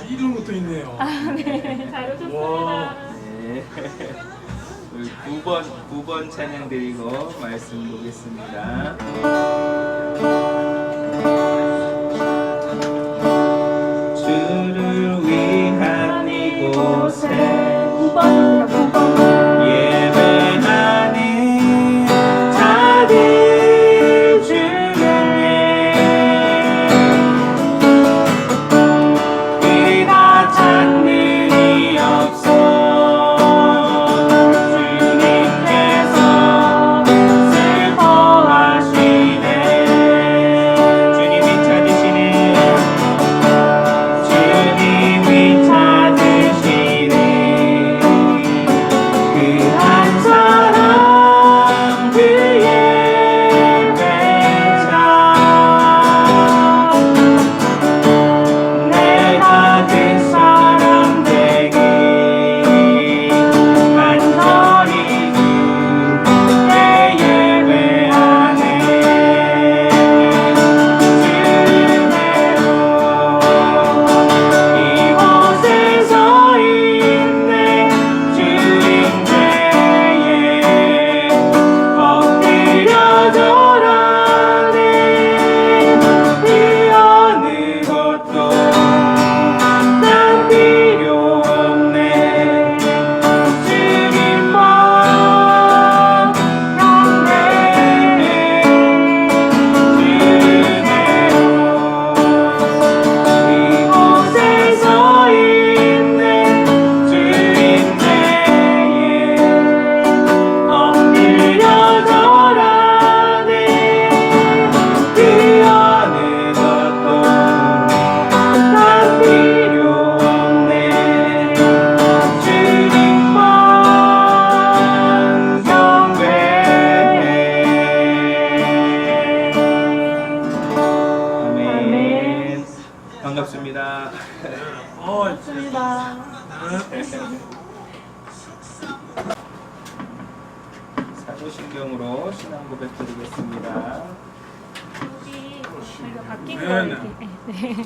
이름부터 있네요. 네, 잘 오셨습니다. 와. 네. 우리 9번 찬양 드리고 말씀 보겠습니다. 주를 위한 이곳에 9번입니다. 9번. 예배하는 자들 중에 그가 찾는 이 없어 주님께서 슬퍼하시네. 주님이 찾으시네. 주님이 찾으시네. 그 한 사람 그의 배자 내가 그 사람 되기 간절히 주께 예배하네. 주님대로 이곳에 서 있네. 주님께에 엎드려 절하네. 그 어느 것도 난 필요 없네. 주님만 경배해. 주대로 이곳에 서 있네. 주님께에 엎드려 절하네. 그 어느 것도 난 필요 없네. 주님만 경배해. 아멘. 반갑습니다. 반갑습니다. 사도신경으로 신앙 고백 드리겠습니다. 여기 저희가 바뀐 네, 거 네. 이렇게. 네.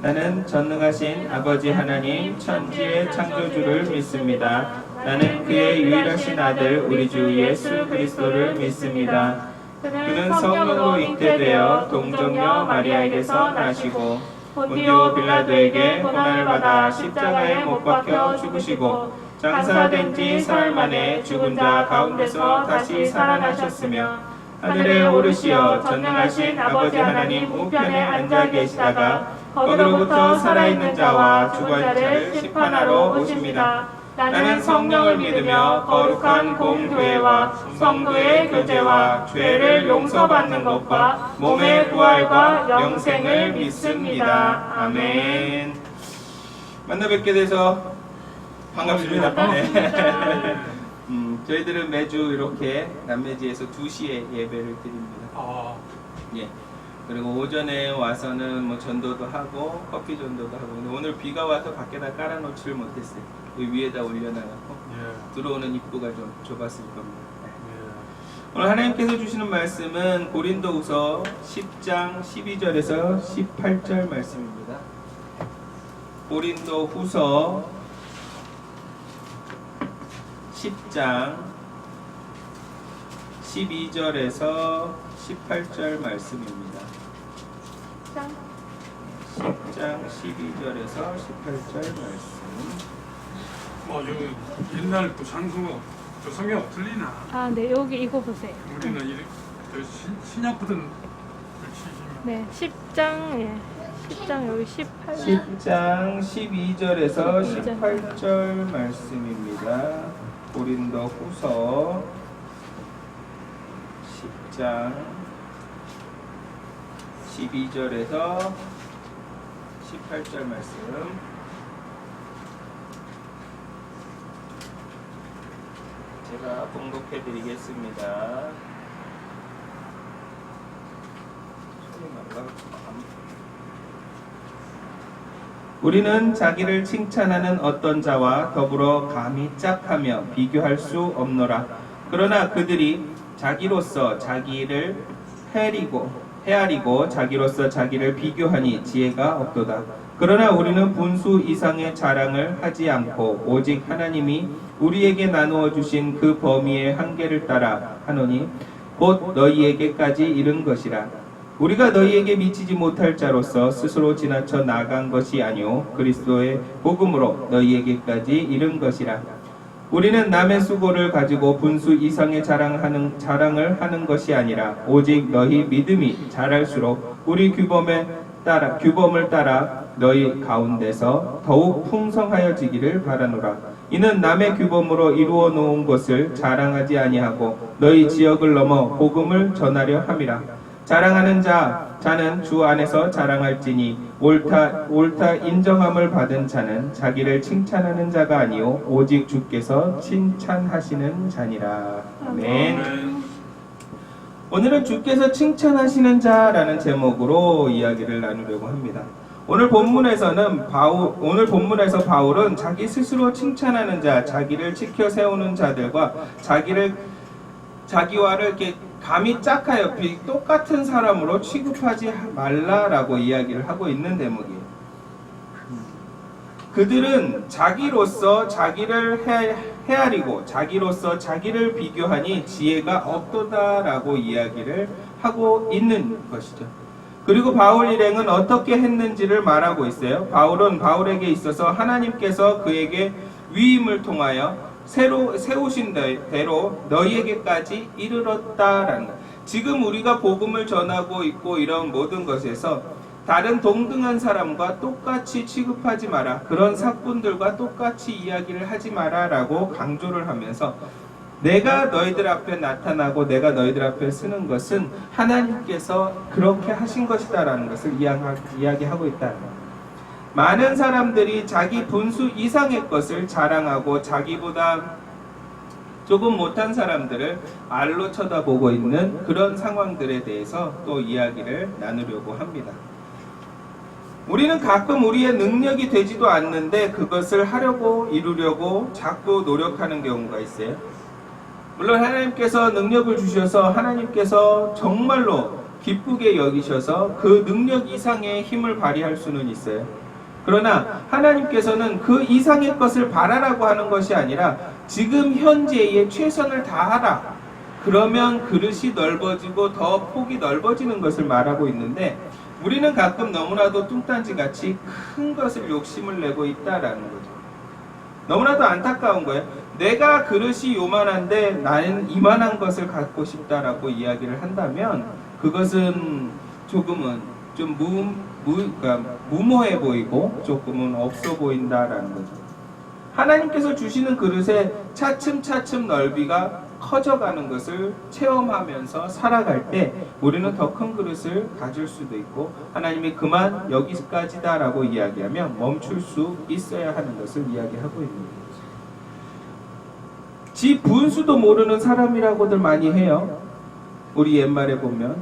나는 전능하신 아버지 하나님 천지의 창조주를 믿습니다. 나는 그의 유일하신 아들 우리 주 예수 그리스도를 믿습니다. 그는 성령으로 잉태되어 동정녀 마리아에게서 나시고 본디오 빌라도에게 고난을 받아 십자가에 못 박혀 죽으시고 장사된 지 사흘 만에 죽은 자 가운데서 다시 살아나셨으며 하늘에 오르시어 전능하신 아버지 하나님 우편에 앉아 계시다가 거기로부터 살아있는 자와 죽은 자를 심판하러 오십니다. 나는 성령을 믿으며 거룩한 공교회와 성도의 교제와 죄를 용서받는 것과 몸의 부활과 영생을 믿습니다. 아멘. 만나 뵙게 돼서 반갑습니다. 네. 저희들은 매주 이렇게 남매지에서 2시에 예배를 드립니다. 아, 예. 그리고 오전에 와서는 뭐 전도도 하고 커피 전도도 하고. 근데 오늘 비가 와서 밖에다 깔아놓지를 못했어요. 이 위에다 올려놔갖고 예. 들어오는 입구가 좀 좁았을 겁니다. 예. 오늘 하나님께서 주시는 말씀은 고린도후서 10장 12절에서 18절 말씀입니다. 고린도후서 10장 12절에서 18절 말씀입니다. 10장 12절에서 18절 말씀. 뭐 여기 옛날 또 장소가 저 성경 틀리나? 아, 네. 여기 이거 보세요. 우리는 이렇게 신약부터 치시면 네. 10장, 예. 10장 여기 18. 10장 12절에서 18절 말씀입니다. 고린도 후서 10장 12절에서 18절 말씀. 제가 봉독해 드리겠습니다. 우리는 자기를 칭찬하는 어떤 자와 더불어 감히 짝하며 비교할 수 없노라. 그러나 그들이 자기로서 자기를 해리고 헤아리고 자기로서 자기를 비교하니 지혜가 없도다. 그러나 우리는 분수 이상의 자랑을 하지 않고 오직 하나님이 우리에게 나누어 주신 그 범위의 한계를 따라 하노니 곧 너희에게까지 이른 것이라. 우리가 너희에게 미치지 못할 자로서 스스로 지나쳐 나간 것이 아니오 그리스도의 복음으로 너희에게까지 이른 것이라. 우리는 남의 수고를 가지고 분수 이상의 자랑을 하는 것이 아니라 오직 너희 믿음이 자랄수록 우리 규범을 따라 너희 가운데서 더욱 풍성하여지기를 바라노라. 이는 남의 규범으로 이루어 놓은 것을 자랑하지 아니하고 너희 지역을 넘어 복음을 전하려 함이라. 자랑하는 자는 주 안에서 자랑할지니 옳다 인정함을 받은 자는 자기를 칭찬하는 자가 아니요 오직 주께서 칭찬하시는 자니라. 아멘. 오늘은 주께서 칭찬하시는 자라는 제목으로 이야기를 나누려고 합니다. 오늘 본문에서 바울은 자기 스스로 칭찬하는 자, 자기를 지켜 세우는 자들과 자기와를 이렇게 감히 짝하여 똑같은 사람으로 취급하지 말라라고 이야기를 하고 있는 대목이에요. 그들은 자기로서 자기를 헤아리고 자기로서 자기를 비교하니 지혜가 없도다라고 이야기를 하고 있는 것이죠. 그리고 바울 일행은 어떻게 했는지를 말하고 있어요. 바울에게 있어서 하나님께서 그에게 위임을 통하여 세우신 대로 너희에게까지 이르렀다라는 것. 지금 우리가 복음을 전하고 있고 이런 모든 것에서 다른 동등한 사람과 똑같이 취급하지 마라. 그런 사꾼들과 똑같이 이야기를 하지 마라 라고 강조를 하면서 내가 너희들 앞에 나타나고 내가 너희들 앞에 쓰는 것은 하나님께서 그렇게 하신 것이다 라는 것을 이야기하고 있다. 많은 사람들이 자기 분수 이상의 것을 자랑하고 자기보다 조금 못한 사람들을 알로 쳐다보고 있는 그런 상황들에 대해서 또 이야기를 나누려고 합니다. 우리는 가끔 우리의 능력이 되지도 않는데 그것을 이루려고 자꾸 노력하는 경우가 있어요. 물론 하나님께서 능력을 주셔서 하나님께서 정말로 기쁘게 여기셔서 그 능력 이상의 힘을 발휘할 수는 있어요. 그러나 하나님께서는 그 이상의 것을 바라라고 하는 것이 아니라 지금 현재의 최선을 다하라. 그러면 그릇이 넓어지고 더 폭이 넓어지는 것을 말하고 있는데 우리는 가끔 너무나도 뚱딴지같이 큰 것을 욕심을 내고 있다라는 거죠. 너무나도 안타까운 거예요. 내가 그릇이 요만한데 나는 이만한 것을 갖고 싶다라고 이야기를 한다면 그것은 조금은 좀 무모해 보이고 조금은 없어 보인다라는 거죠. 하나님께서 주시는 그릇의 차츰차츰 넓이가 커져가는 것을 체험하면서 살아갈 때 우리는 더 큰 그릇을 가질 수도 있고 하나님이 그만 여기까지다라고 이야기하면 멈출 수 있어야 하는 것을 이야기하고 있는 거죠. 지 분수도 모르는 사람이라고들 많이 해요. 우리 옛말에 보면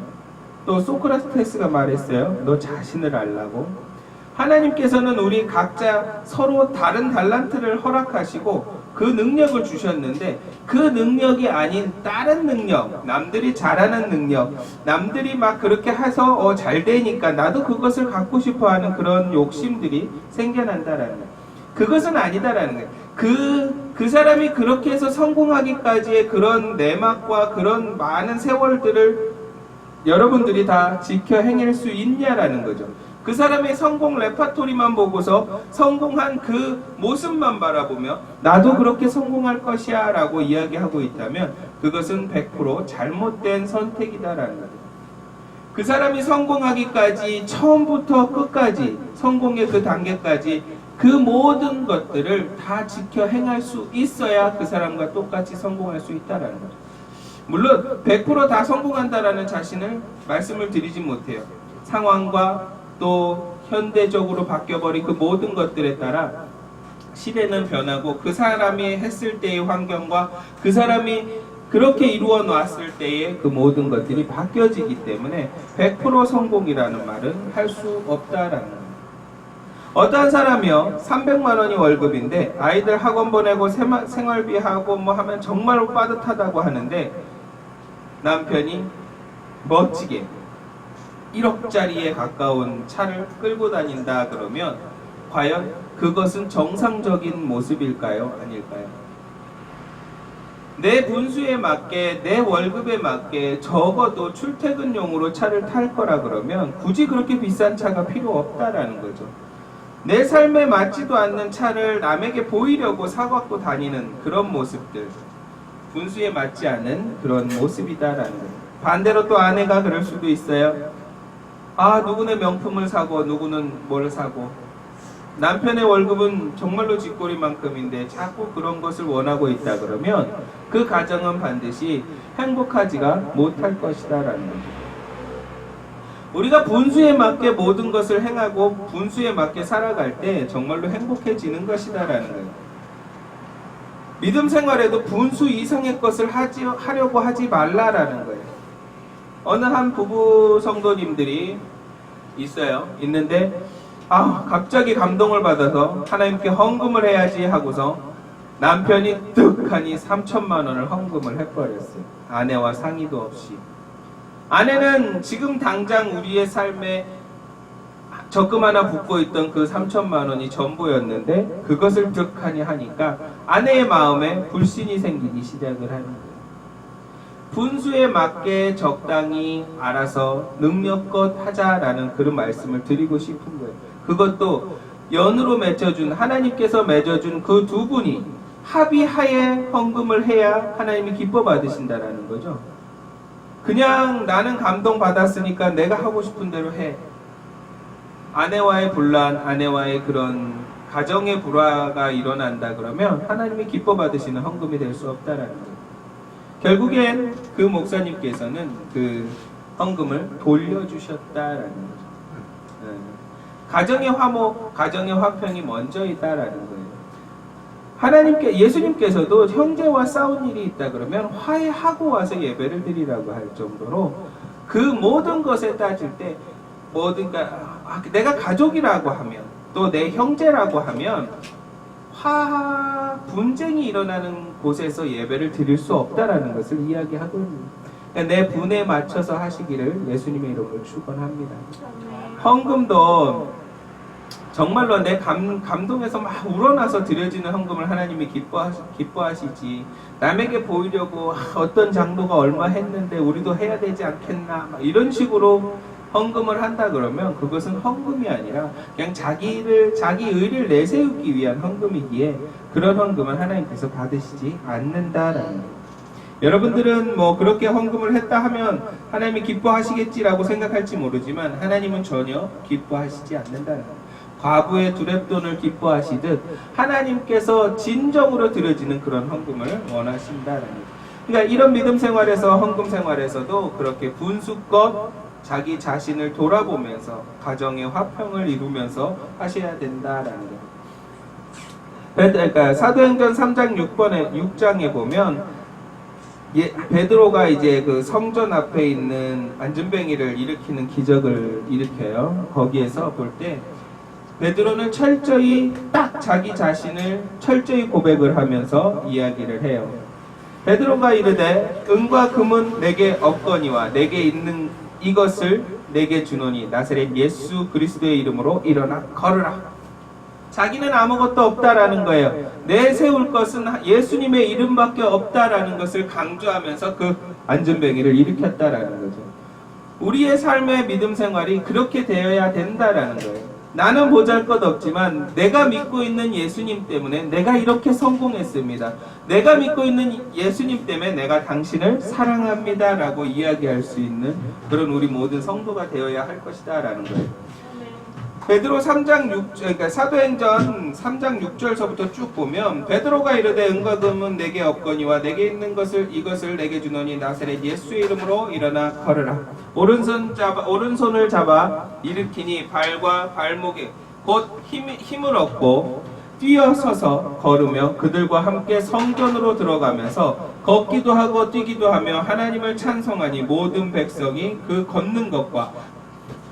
또 소크라테스가 말했어요. 너 자신을 알라고. 하나님께서는 우리 각자 서로 다른 달란트를 허락하시고 그 능력을 주셨는데 그 능력이 아닌 다른 능력, 남들이 잘하는 능력, 남들이 막 그렇게 해서 잘 되니까 나도 그것을 갖고 싶어 하는 그런 욕심들이 생겨난다라는 거예요. 그것은 아니다라는 거예요. 그 사람이 그렇게 해서 성공하기까지의 그런 내막과 그런 많은 세월들을 여러분들이 다 지켜 행할 수 있냐라는 거죠. 그 사람의 성공 레파토리만 보고서 성공한 그 모습만 바라보며 나도 그렇게 성공할 것이야 라고 이야기하고 있다면 그것은 100% 잘못된 선택이다라는 거죠. 그 사람이 성공하기까지 처음부터 끝까지 성공의 그 단계까지 그 모든 것들을 다 지켜 행할 수 있어야 그 사람과 똑같이 성공할 수 있다라는 거죠. 물론 100% 다 성공한다라는 자신을 말씀을 드리지 못해요. 상황과 또 현대적으로 바뀌어버린 그 모든 것들에 따라 시대는 변하고 그 사람이 했을 때의 환경과 그 사람이 그렇게 이루어 놨을 때의 그 모든 것들이 바뀌어지기 때문에 100% 성공이라는 말은 할 수 없다라는 거예요. 어떠한 사람이요 300만 원이 월급인데 아이들 학원 보내고 생활비 하고 뭐 하면 정말로 빠듯하다고 하는데 남편이 멋지게 1억짜리에 가까운 차를 끌고 다닌다 그러면 과연 그것은 정상적인 모습일까요? 아닐까요? 내 분수에 맞게 내 월급에 맞게 적어도 출퇴근용으로 차를 탈 거라 그러면 굳이 그렇게 비싼 차가 필요 없다라는 거죠. 내 삶에 맞지도 않는 차를 남에게 보이려고 사갖고 다니는 그런 모습들, 분수에 맞지 않은 그런 모습이다라는 거예요. 반대로 또 아내가 그럴 수도 있어요. 아, 누구는 명품을 사고 누구는 뭘 사고, 남편의 월급은 정말로 쥐꼬리만큼인데 자꾸 그런 것을 원하고 있다 그러면 그 가정은 반드시 행복하지가 못할 것이다라는 거죠. 우리가 분수에 맞게 모든 것을 행하고 분수에 맞게 살아갈 때 정말로 행복해지는 것이다라는 거예요. 믿음 생활에도 분수 이상의 것을 하려고 하지 말라라는 거예요. 어느 한 부부 성도님들이 있는데 갑자기 감동을 받아서 하나님께 헌금을 해야지 하고서 남편이 득하니 3천만 원을 헌금을 해버렸어요. 아내와 상의도 없이. 아내는 지금 당장 우리의 삶에 적금 하나 붓고 있던 그 3천만 원이 전부였는데 그것을 득하니 하니까 아내의 마음에 불신이 생기기 시작을 하는 거예요. 분수에 맞게 적당히 알아서 능력껏 하자라는 그런 말씀을 드리고 싶은 거예요. 그것도 연으로 맺어준, 하나님께서 맺어준 그 두 분이 합의하에 헌금을 해야 하나님이 기뻐 받으신다라는 거죠. 그냥 나는 감동 받았으니까 내가 하고 싶은 대로 해. 아내와의 분란, 아내와의 그런 가정의 불화가 일어난다 그러면 하나님이 기뻐 받으시는 헌금이 될 수 없다라는 거예요. 결국엔 그 목사님께서는 그 헌금을 돌려주셨다라는 거죠. 가정의 화목, 가정의 화평이 먼저 있다라는 거예요. 예수님께서도 형제와 싸운 일이 있다 그러면 화해하고 와서 예배를 드리라고 할 정도로 그 모든 것에 따질 때 내가 가족이라고 하면 또 내 형제라고 하면 분쟁이 일어나는 곳에서 예배를 드릴 수 없다라는 것을 이야기하거든요. 내 분에 맞춰서 하시기를 예수님의 이름으로 축원합니다. 헌금도 정말로 내 감동에서 막 우러나서 드려지는 헌금을 하나님이 기뻐하시지, 남에게 보이려고 어떤 장로가 얼마 했는데 우리도 해야 되지 않겠나 이런 식으로 헌금을 한다 그러면 그것은 헌금이 아니라 그냥 자기 의를 내세우기 위한 헌금이기에 그런 헌금은 하나님께서 받으시지 않는다라는 거예요. 여러분들은 그렇게 헌금을 했다 하면 하나님이 기뻐하시겠지라고 생각할지 모르지만 하나님은 전혀 기뻐하시지 않는다는 거예요. 과부의 두렙돈을 기뻐하시듯 하나님께서 진정으로 드려지는 그런 헌금을 원하신다는 거예요. 그러니까 이런 믿음 생활에서, 헌금 생활에서도 그렇게 분수껏 자기 자신을 돌아보면서 가정의 화평을 이루면서 하셔야 된다라는 거예요. 그러니까 사도행전 3장 6장에 보면 베드로가 이제 그 성전 앞에 있는 안전뱅이를 일으키는 기적을 일으켜요. 거기에서 볼 때 베드로는 철저히 딱 자기 자신을 철저히 고백을 하면서 이야기를 해요. 베드로가 이르되 은과 금은 내게 없거니와 내게 있는 이것을 내게 주노니 나사렛 예수 그리스도의 이름으로 일어나 걸으라. 자기는 아무것도 없다라는 거예요. 내세울 것은 예수님의 이름밖에 없다라는 것을 강조하면서 그 안전뱅이를 일으켰다라는 거죠. 우리의 삶의 믿음 생활이 그렇게 되어야 된다라는 거예요. 나는 보잘것없지만 내가 믿고 있는 예수님 때문에 내가 이렇게 성공했습니다. 내가 믿고 있는 예수님 때문에 내가 당신을 사랑합니다 라고 이야기할 수 있는 그런 우리 모든 성도가 되어야 할 것이다 라는 거예요. 베드로 3장 6절, 그러니까 사도행전 3장 6절서부터 쭉 보면 베드로가 이르되 은과 금은 내게 없거니와 내게 있는 이것을 내게 주노니 나사렛 예수의 이름으로 일어나 걸으라. 오른손을 잡아 일으키니 발과 발목에 곧 힘을 얻고 뛰어서서 걸으며 그들과 함께 성전으로 들어가면서 걷기도 하고 뛰기도 하며 하나님을 찬송하니 모든 백성이 그 걷는 것과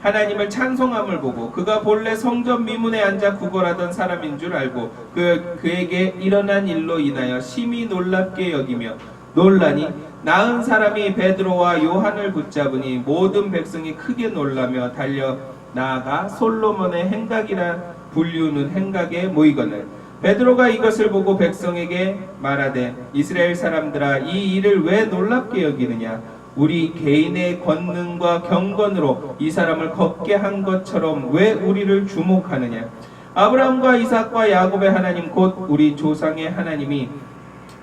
하나님을 찬송함을 보고 그가 본래 성전 미문에 앉아 구걸하던 사람인 줄 알고 그에게 일어난 일로 인하여 심히 놀랍게 여기며 놀라니 나은 사람이 베드로와 요한을 붙잡으니 모든 백성이 크게 놀라며 달려 나아가 솔로몬의 행각이라 불리우는 행각에 모이거늘 베드로가 이것을 보고 백성에게 말하되 이스라엘 사람들아 이 일을 왜 놀랍게 여기느냐 우리 개인의 권능과 경건으로 이 사람을 걷게 한 것처럼 왜 우리를 주목하느냐 아브라함과 이삭과 야곱의 하나님 곧 우리 조상의 하나님이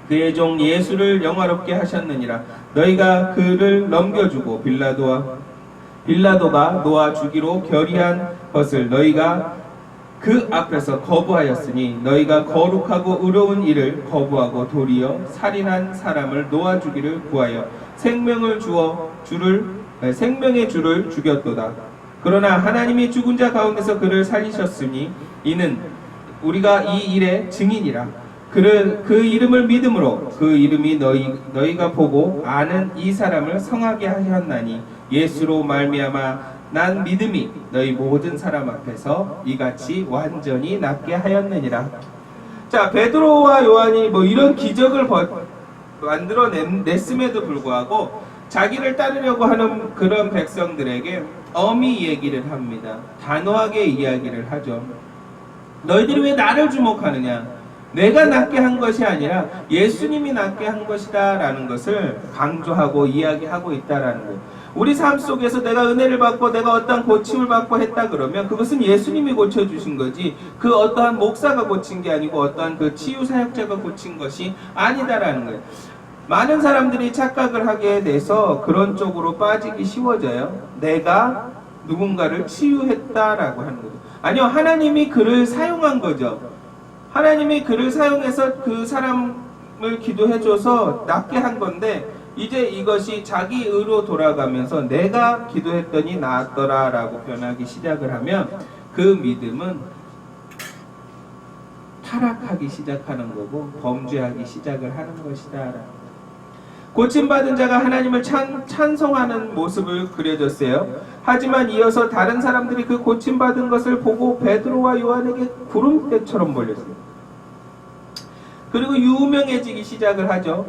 그의 종 예수를 영화롭게 하셨느니라 너희가 그를 넘겨주고 빌라도가 놓아 주기로 결의한 것을 너희가 그 앞에서 거부하였으니 너희가 거룩하고 의로운 일을 거부하고 도리어 살인한 사람을 놓아주기를 구하여 생명의 주를 죽였도다. 그러나 하나님이 죽은 자 가운데서 그를 살리셨으니 이는 우리가 이 일의 증인이라. 그 이름을 믿음으로 그 이름이 너희가 보고 아는 이 사람을 성하게 하셨나니 예수로 말미암아 난 믿음이 너희 모든 사람 앞에서 이같이 완전히 낫게 하였느니라. 자, 베드로와 요한이 뭐 이런 기적을 만들어냈음에도 불구하고 자기를 따르려고 하는 그런 백성들에게 엄히 얘기를 합니다. 단호하게 이야기를 하죠. 너희들이 왜 나를 주목하느냐? 내가 낫게 한 것이 아니라 예수님이 낫게 한 것이다 라는 것을 강조하고 이야기하고 있다라는 거예요. 우리 삶 속에서 내가 은혜를 받고 내가 어떠한 고침을 받고 했다 그러면 그것은 예수님이 고쳐주신 거지 그 어떠한 목사가 고친 게 아니고 어떠한 그 치유사역자가 고친 것이 아니다라는 거예요. 많은 사람들이 착각을 하게 돼서 그런 쪽으로 빠지기 쉬워져요. 내가 누군가를 치유했다라고 하는 거죠. 아니요, 하나님이 그를 사용한 거죠. 하나님이 그를 사용해서 그 사람을 기도해줘서 낫게 한 건데 이제 이것이 자기 의로 돌아가면서 내가 기도했더니 나았더라 라고 변하기 시작을 하면 그 믿음은 타락하기 시작하는 거고 범죄하기 시작을 하는 것이다. 고침받은 자가 하나님을 찬송하는 모습을 그려줬어요. 하지만 이어서 다른 사람들이 그 고침받은 것을 보고 베드로와 요한에게 구름대처럼 몰렸어요. 그리고 유명해지기 시작을 하죠.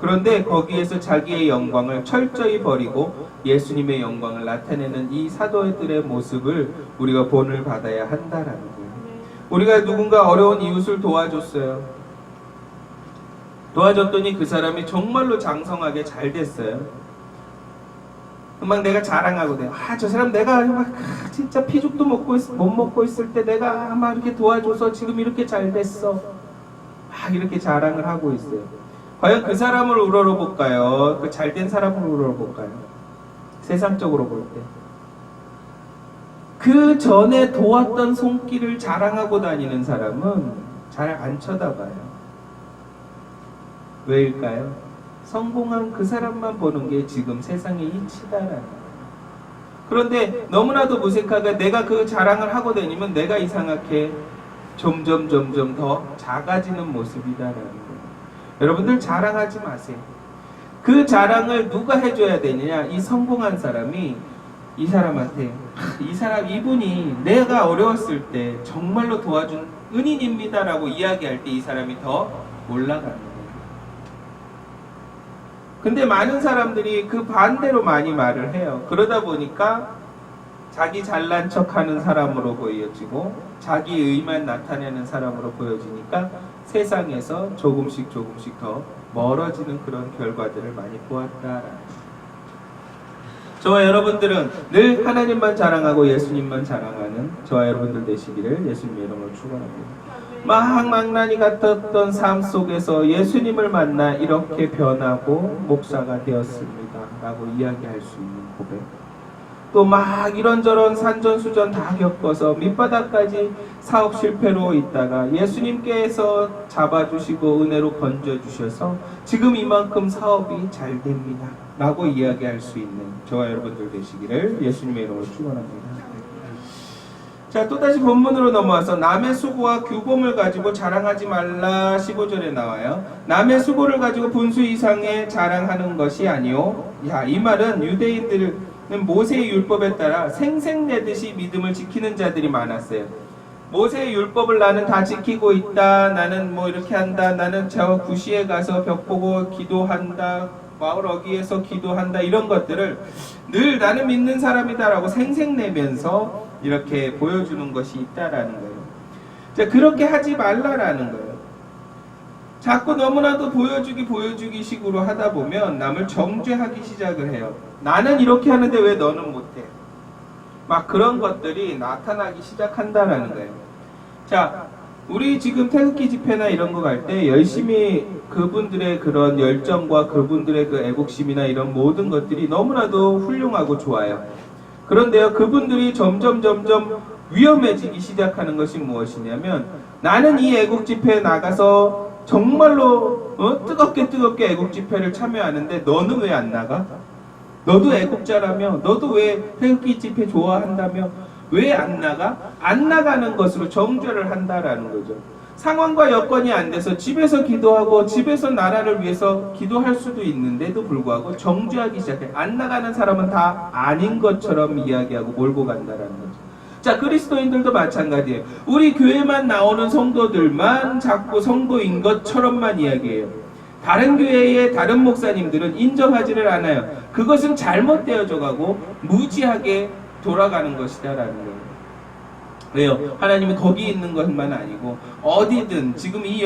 그런데 거기에서 자기의 영광을 철저히 버리고 예수님의 영광을 나타내는 이 사도들의 모습을 우리가 본을 받아야 한다라는 거예요. 우리가 누군가 어려운 이웃을 도와줬어요. 도와줬더니 그 사람이 정말로 장성하게 잘 됐어요. 막 내가 자랑하고 돼요. 저 사람 내가 막 진짜 피죽도 못 먹고 있을 때 내가 막 이렇게 도와줘서 지금 이렇게 잘 됐어. 막 이렇게 자랑을 하고 있어요. 과연 그 사람을 우러러볼까요? 그 잘된 사람을 우러러볼까요? 세상적으로 볼 때. 그 전에 도왔던 손길을 자랑하고 다니는 사람은 잘 안 쳐다봐요. 왜일까요? 성공한 그 사람만 보는 게 지금 세상의 이치다라는 거예요. 그런데 너무나도 무색하게 내가 그 자랑을 하고 다니면 내가 이상하게 점점 더 작아지는 모습이다라는 거예요. 여러분들 자랑하지 마세요. 그 자랑을 누가 해줘야 되느냐? 이 성공한 사람이 이 사람한테 이분이 내가 어려웠을 때 정말로 도와준 은인입니다라고 이야기할 때 이 사람이 더 올라가는 거예요. 근데 많은 사람들이 그 반대로 많이 말을 해요. 그러다 보니까 자기 잘난 척하는 사람으로 보여지고 자기 의만 나타내는 사람으로 보여지니까 세상에서 조금씩 더 멀어지는 그런 결과들을 많이 보았다. 저와 여러분들은 늘 하나님만 자랑하고 예수님만 자랑하는 저와 여러분들 되시기를 예수님의 이름으로 축원합니다. 망나니 같았던 삶 속에서 예수님을 만나 이렇게 변하고 목사가 되었습니다 라고 이야기할 수 있는 고백, 또 막 이런저런 산전수전 다 겪어서 밑바닥까지 사업 실패로 있다가 예수님께서 잡아주시고 은혜로 건져주셔서 지금 이만큼 사업이 잘 됩니다 라고 이야기할 수 있는 저와 여러분들 되시기를 예수님의 이름으로 축원합니다. 자, 또다시 본문으로 넘어와서 남의 수고와 규범을 가지고 자랑하지 말라 15절에 나와요. 남의 수고를 가지고 분수 이상의 자랑하는 것이 아니요. 이 말은 유대인들은 모세의 율법에 따라 생색내듯이 믿음을 지키는 자들이 많았어요. 모세의 율법을 나는 다 지키고 있다. 나는 뭐 이렇게 한다. 나는 저 구시에 가서 벽 보고 기도한다. 마을 어귀에서 기도한다. 이런 것들을 늘 나는 믿는 사람이다라고 생색내면서 이렇게 보여주는 것이 있다라는 거예요. 자, 그렇게 하지 말라라는 거예요. 자꾸 너무나도 보여주기 식으로 하다 보면 남을 정죄하기 시작을 해요. 나는 이렇게 하는데 왜 너는 못해? 막 그런 것들이 나타나기 시작한다라는 거예요. 자, 우리 지금 태극기 집회나 이런 거 갈 때 열심히 그분들의 그런 열정과 그분들의 그 애국심이나 이런 모든 것들이 너무나도 훌륭하고 좋아요. 그런데요, 그분들이 점점 위험해지기 시작하는 것이 무엇이냐면, 나는 이 애국 집회에 나가서 정말로 뜨겁게 애국 집회를 참여하는데 너는 왜 안 나가? 너도 애국자라며, 너도 왜 태극기 집회 좋아한다며 왜 안 나가? 안 나가는 것으로 정죄를 한다라는 거죠. 상황과 여건이 안 돼서 집에서 기도하고 집에서 나라를 위해서 기도할 수도 있는데도 불구하고 정죄하기 시작해. 안 나가는 사람은 다 아닌 것처럼 이야기하고 몰고 간다라는 거죠. 자, 그리스도인들도 마찬가지예요. 우리 교회만 나오는 성도들만 자꾸 성도인 것처럼만 이야기해요. 다른 교회의 다른 목사님들은 인정하지를 않아요. 그것은 잘못되어져 가고 무지하게 돌아가는 것이다라는 거예요. 왜요? 하나님이 거기 있는 것만 아니고 어디든 지금 이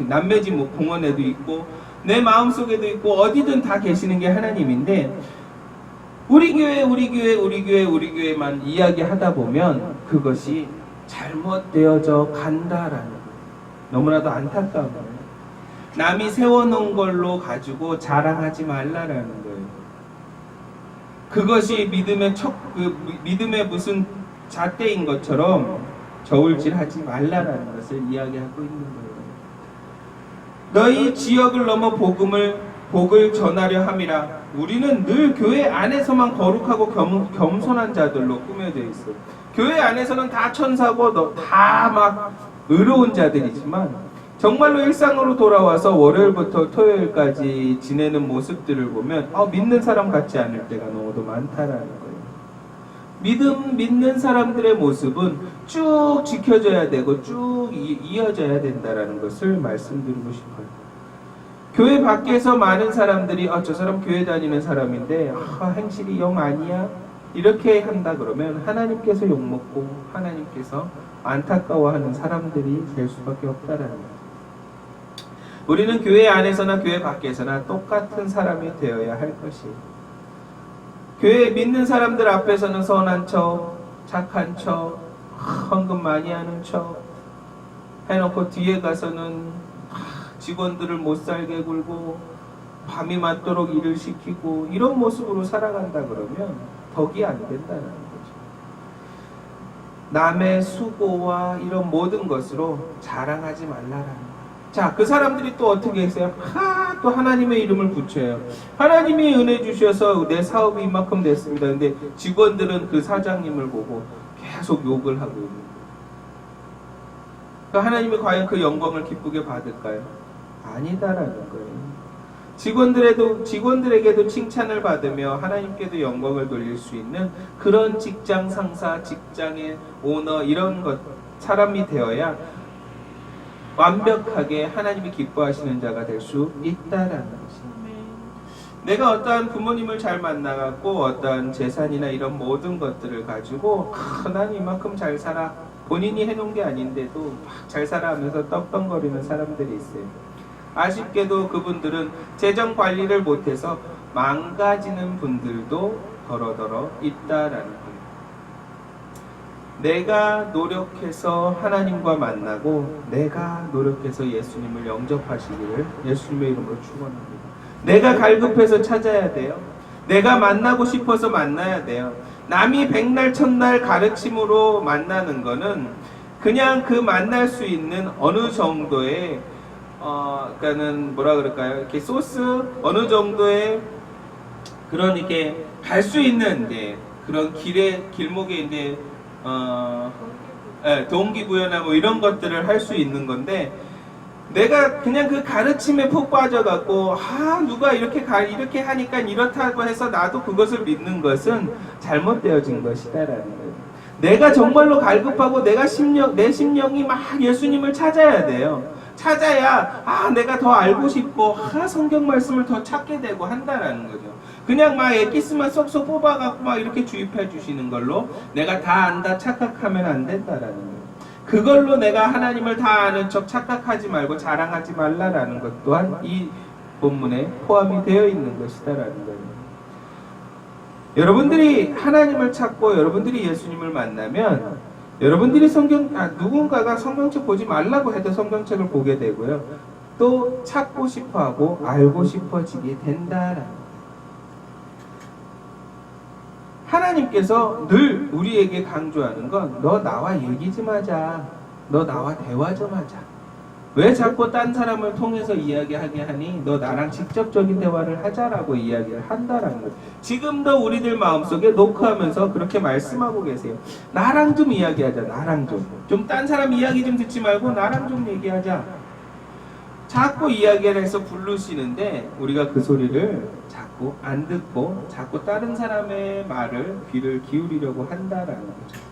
남매지 공원에도 있고 내 마음속에도 있고 어디든 다 계시는 게 하나님인데, 우리 교회만 이야기하다 보면 그것이 잘못되어져 간다라는 거예요. 너무나도 안타까운 거예요. 남이 세워놓은 걸로 가지고 자랑하지 말라라는 거예요. 그것이 믿음의 무슨 잣대인 것처럼 저울질하지 말라라는 것을 이야기하고 있는 거예요. 너희 지역을 넘어 복을 전하려 함이라. 우리는 늘 교회 안에서만 거룩하고 겸손한 자들로 꾸며져 있어요. 교회 안에서는 다 천사고 다 막 의로운 자들이지만 정말로 일상으로 돌아와서 월요일부터 토요일까지 지내는 모습들을 보면 믿는 사람 같지 않을 때가 너무도 많다라는 거예요. 믿는 사람들의 모습은 쭉 지켜져야 되고 쭉 이어져야 된다라는 것을 말씀드리고 싶어요. 교회 밖에서 많은 사람들이 저 사람 교회 다니는 사람인데 행실이 영 아니야? 이렇게 한다 그러면 하나님께서 욕먹고 하나님께서 안타까워하는 사람들이 될 수밖에 없다라는 거예요. 우리는 교회 안에서나 교회 밖에서나 똑같은 사람이 되어야 할 것이에요. 교회 믿는 사람들 앞에서는 선한 척, 착한 척, 헌금 많이 하는 척 해놓고 뒤에 가서는 직원들을 못살게 굴고 밤이 맞도록 일을 시키고 이런 모습으로 살아간다 그러면 덕이 안 된다는 거죠. 남의 수고와 이런 모든 것으로 자랑하지 말라라는 거예요. 자, 그 사람들이 또 어떻게 했어요? 또 하나님의 이름을 붙여요. 하나님이 은혜 주셔서 내 사업이 이만큼 됐습니다. 근데 직원들은 그 사장님을 보고 계속 욕을 하고 있는 거예요. 그러니까 하나님이 과연 그 영광을 기쁘게 받을까요? 아니다라는 거예요. 직원들에게도 칭찬을 받으며 하나님께도 영광을 돌릴 수 있는 그런 직장 상사, 직장의 오너 이런 것 사람이 되어야 완벽하게 하나님이 기뻐하시는 자가 될 수 있다라는 것입니다. 내가 어떠한 부모님을 잘 만나갖고 어떠한 재산이나 이런 모든 것들을 가지고 난 이만큼 잘 살아, 본인이 해놓은 게 아닌데도 막 잘 살아 하면서 떡떡거리는 사람들이 있어요. 아쉽게도 그분들은 재정 관리를 못해서 망가지는 분들도 더러더러 있다라는 거예요. 내가 노력해서 하나님과 만나고 내가 노력해서 예수님을 영접하시기를 예수님의 이름으로 축원합니다. 내가 갈급해서 찾아야 돼요. 내가 만나고 싶어서 만나야 돼요. 남이 백날 첫날 가르침으로 만나는 거는 그냥 그 만날 수 있는 어느 정도의 그러니까는 뭐라 그럴까요? 이렇게 소스 어느 정도의 그런 이렇게 갈 수 있는 그런 길목에 동기부여나 뭐 이런 것들을 할 수 있는 건데, 내가 그냥 그 가르침에 푹 빠져갖고 누가 이렇게 하니까 이렇다고 해서 나도 그것을 믿는 것은 잘못되어진 것이다라는 거예요. 내가 정말로 갈급하고 내 심령이 막 예수님을 찾아야 돼요. 찾아야 내가 더 알고 싶고 성경 말씀을 더 찾게 되고 한다라는 거죠. 그냥 막 엑기스만 쏙쏙 뽑아갖고 막 이렇게 주입해 주시는 걸로 내가 다 안다 착각하면 안 된다라는 거예요. 그걸로 내가 하나님을 다 아는 척 착각하지 말고 자랑하지 말라라는 것 또한 이 본문에 포함이 되어 있는 것이다라는 거예요. 여러분들이 하나님을 찾고 여러분들이 예수님을 만나면 여러분들이 누군가가 성경책 보지 말라고 해도 성경책을 보게 되고요. 또 찾고 싶어하고 알고 싶어지게 된다라는 거예요. 하나님께서 늘 우리에게 강조하는 건 너 나와 얘기 좀 하자. 너 나와 대화 좀 하자. 왜 자꾸 딴 사람을 통해서 이야기하게 하니? 너 나랑 직접적인 대화를 하자라고 이야기를 한다라는 거예요. 지금도 우리들 마음속에 노크하면서 그렇게 말씀하고 계세요. 나랑 좀 이야기하자. 나랑 좀. 좀 딴 사람 이야기 좀 듣지 말고 나랑 좀 얘기하자. 자꾸 이야기를 해서 부르시는데 우리가 그 소리를 자꾸 안 듣고 자꾸 다른 사람의 말을 귀를 기울이려고 한다라는 거죠.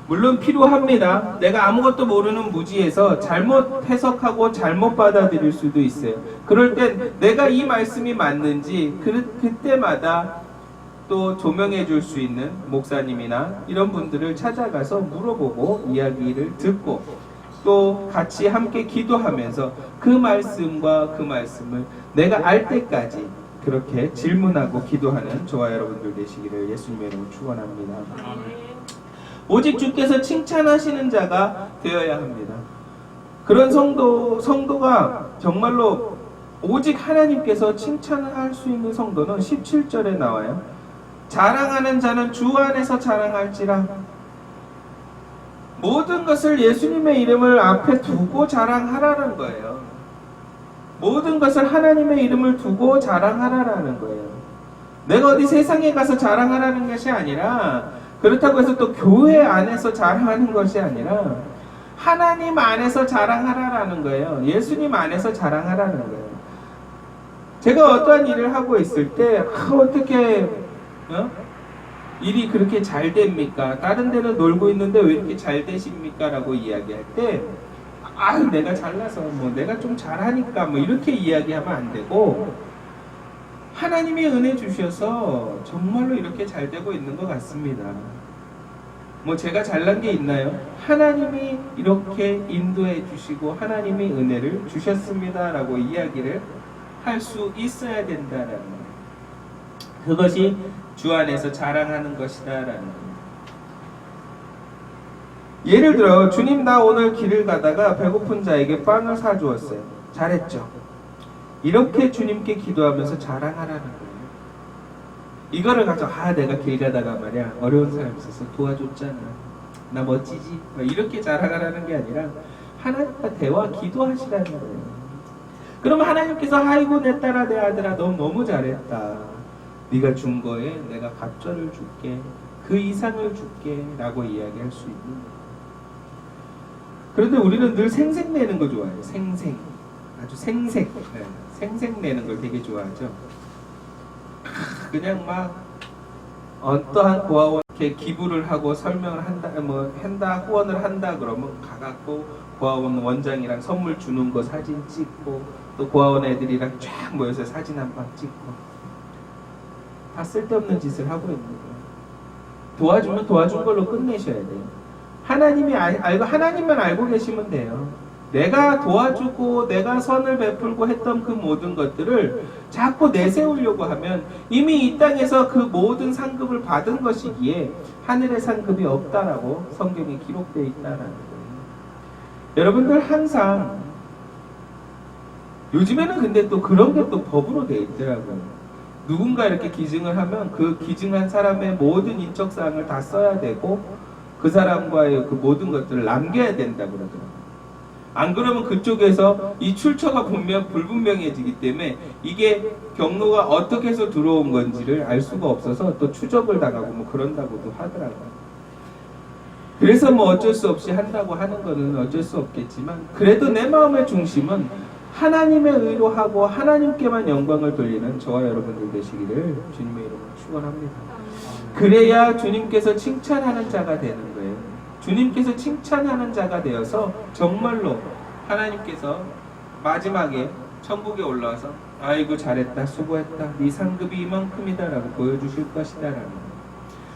물론 필요합니다. 내가 아무것도 모르는 무지에서 잘못 해석하고 잘못 받아들일 수도 있어요. 그럴 땐 내가 이 말씀이 맞는지 그때마다 또 조명해 줄 수 있는 목사님이나 이런 분들을 찾아가서 물어보고 이야기를 듣고 또 같이 함께 기도하면서 그 말씀과 그 말씀을 내가 알 때까지 그렇게 질문하고 기도하는 저와 여러분들 되시기를 예수님의 이름으로 축원합니다. 오직 주께서 칭찬하시는 자가 되어야 합니다. 그런 성도가 정말로 오직 하나님께서 칭찬할 수 있는 성도는 17절에 나와요. 자랑하는 자는 주 안에서 자랑할지라. 모든 것을 예수님의 이름을 앞에 두고 자랑하라는 거예요. 모든 것을 하나님의 이름을 두고 자랑하라는 거예요. 내가 어디 세상에 가서 자랑하라는 것이 아니라, 그렇다고 해서 또 교회 안에서 자랑하는 것이 아니라 하나님 안에서 자랑하라는 거예요. 예수님 안에서 자랑하라는 거예요. 제가 어떠한 일을 하고 있을 때 어떻게 일이 그렇게 잘 됩니까? 다른 데는 놀고 있는데 왜 이렇게 잘 되십니까? 라고 이야기할 때 내가 잘나서 내가 좀 잘하니까 이렇게 이야기하면 안 되고, 하나님이 은혜 주셔서 정말로 이렇게 잘 되고 있는 것 같습니다. 제가 잘난 게 있나요? 하나님이 이렇게 인도해 주시고 하나님이 은혜를 주셨습니다 라고 이야기를 할 수 있어야 된다라는 거예요. 그것이 주 안에서 자랑하는 것이다라는 거예요. 예를 들어 주님 나 오늘 길을 가다가 배고픈 자에게 빵을 사주었어요. 잘했죠? 이렇게 주님께 기도하면서 자랑하라는 거예요. 이거를 가지고 내가 길 가다가 말이야 어려운 사람 있어서 도와줬잖아. 나 멋지지? 이렇게 자랑하라는 게 아니라 하나님과 대화 기도하시라는 거예요. 그러면 하나님께서 아이고 내 딸아 내 아들아 너 너무 잘했다. 네가 준 거에 내가 갑절을 줄게. 그 이상을 줄게 라고 이야기할 수 있는 거예요. 그런데 우리는 늘 생색내는 거 좋아해요. 생색. 아주 생색. 생색내는 걸 되게 좋아하죠. 그냥 막 어떠한 고아원에 기부를 하고 설명을 한다, 후원을 한다 그러면 가갖고 고아원 원장이랑 선물 주는 거 사진 찍고 또 고아원 애들이랑 쫙 모여서 사진 한 방 찍고 다 쓸데없는 짓을 하고 있는 거예요. 도와주면 도와준 걸로 끝내셔야 돼요. 하나님만 알고 계시면 돼요. 내가 도와주고 내가 선을 베풀고 했던 그 모든 것들을 자꾸 내세우려고 하면 이미 이 땅에서 그 모든 상급을 받은 것이기에 하늘의 상급이 없다라고 성경에 기록되어 있다라는 거예요. 여러분들 항상 요즘에는 근데 또 그런 게 또 법으로 되어 있더라고요. 누군가 이렇게 기증을 하면 그 기증한 사람의 모든 인적사항을 다 써야 되고 그 사람과의 그 모든 것들을 남겨야 된다고 그러더라고요. 안 그러면 그쪽에서 이 출처가 불분명해지기 때문에 이게 경로가 어떻게 해서 들어온 건지를 알 수가 없어서 또 추적을 당하고 그런다고도 하더라고요. 그래서 어쩔 수 없이 한다고 하는 거는 어쩔 수 없겠지만 그래도 내 마음의 중심은 하나님의 의로 하고 하나님께만 영광을 돌리는 저와 여러분들 되시기를 주님의 이름으로 축원합니다. 그래야 주님께서 칭찬하는 자가 되는 거예요. 주님께서 칭찬하는 자가 되어서 정말로 하나님께서 마지막에 천국에 올라와서 아이고 잘했다 수고했다 네 상급이 이만큼이다 라고 보여주실 것이다 라는 거예요.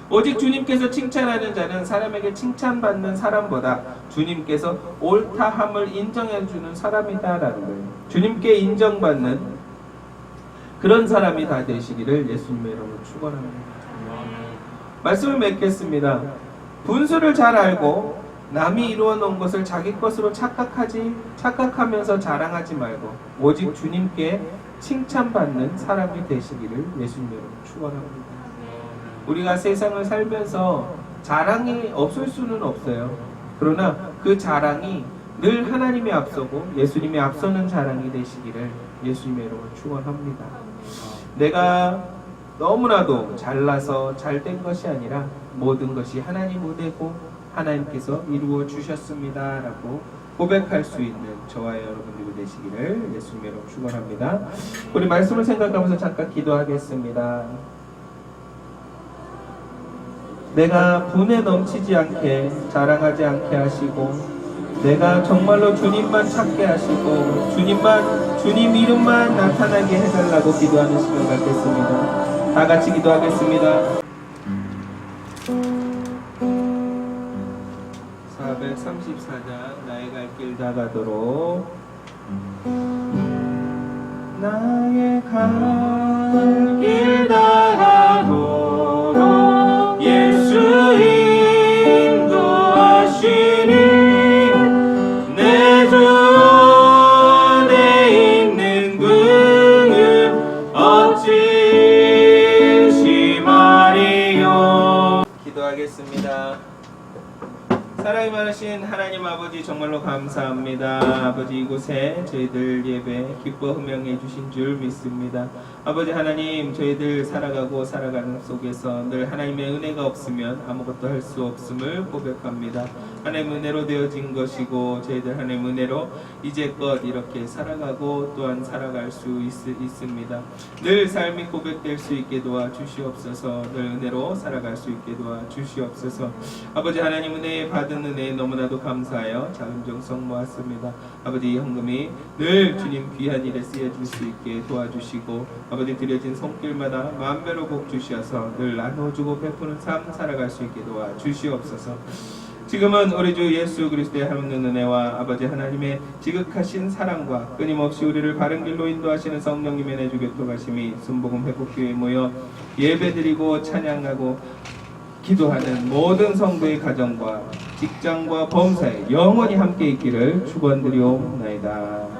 오직 주님께서 칭찬하는 자는 사람에게 칭찬받는 사람보다 주님께서 옳다함을 인정해주는 사람이다 라는 거예요. 주님께 인정받는 그런 사람이 다 되시기를 예수님의 이름으로 축원합니다. 말씀을 맺겠습니다. 분수를 잘 알고 남이 이루어 놓은 것을 자기 것으로 착각하면서 자랑하지 말고 오직 주님께 칭찬받는 사람이 되시기를 예수님으로 축원합니다. 우리가 세상을 살면서 자랑이 없을 수는 없어요. 그러나 그 자랑이 늘 하나님이 앞서고 예수님이 앞서는 자랑이 되시기를 예수님의 이름으로 축원합니다. 내가 너무나도 잘나서 잘된 것이 아니라 모든 것이 하나님 은혜고 하나님께서 이루어 주셨습니다 라고 고백할 수 있는 저와 여러분들이 되시기를 예수님의 이름으로 축원합니다. 우리 말씀을 생각하면서 잠깐 기도하겠습니다. 내가 분에 넘치지 않게 자랑하지 않게 하시고 내가 정말로 주님만 찾게 하시고 주님 이름만 나타나게 해달라고 기도하는 시간 갖겠습니다. 다 같이 기도하겠습니다. 434장 나의 갈 길 다가도록 나의 갈 길 다가도록 예수 인도하시니 내 주 안에 있는 그는 어찌 심하리요. 기도하겠습니다. 사랑이 많으신 하나님 아버지 정말로 감사합니다. 아버지 이곳에 저희들 예배 기뻐 흥명해 주신 줄 믿습니다. 아버지 하나님 저희들 살아가고 살아가는 속에서 늘 하나님의 은혜가 없으면 아무것도 할 수 없음을 고백합니다. 하나님 은혜로 되어진 것이고 저희들 하나님 은혜로 이제껏 이렇게 살아가고 또한 살아갈 수 있습니다. 늘 삶이 고백될 수 있게 도와주시옵소서. 늘 은혜로 살아갈 수 있게 도와주시옵소서. 아버지 하나님 은혜 받은 은혜 너무나도 감사하여 작은 정성 모았습니다. 아버지 이 헌금이 늘 주님 귀한 일에 쓰여질 수 있게 도와주시고 아버지 드려진 손길마다 만배로 복 주시어서 늘 나눠주고 베푸는 삶 살아갈 수 있게 도와주시옵소서. 지금은 우리 주 예수 그리스도의 하나님의 은혜와 아버지 하나님의 지극하신 사랑과 끊임없이 우리를 바른 길로 인도하시는 성령님의 내주 교통하심이 순복음 회복교회에 모여 예배드리고 찬양하고 기도하는 모든 성도의 가정과 직장과 범사에 영원히 함께 있기를 축원드리옵나이다.